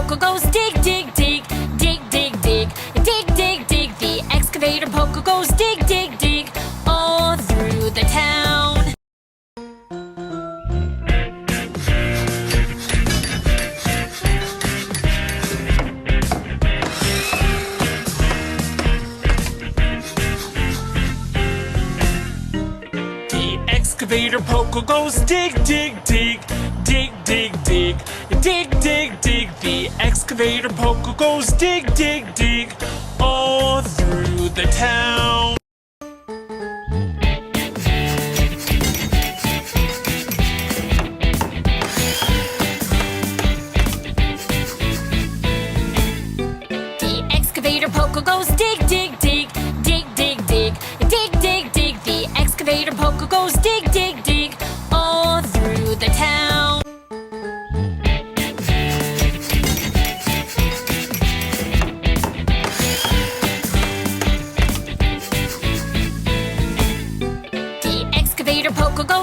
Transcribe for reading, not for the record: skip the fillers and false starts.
poker goes dig, dig, dig, dig, dig, dig, dig, dig, dig. The excavator poker goes dig, dig, dig, all through the town. The excavator poker goes dig, dig, dig, dig, dig, dig, dig, dig, dig. The excavator poker goes dig, dig, dig, all through the town. The excavator poker goes dig, dig, dig, dig, dig, dig, dig, dig, dig. The excavator poker goes dig, dig, dig, all through the town. The excavator poker goes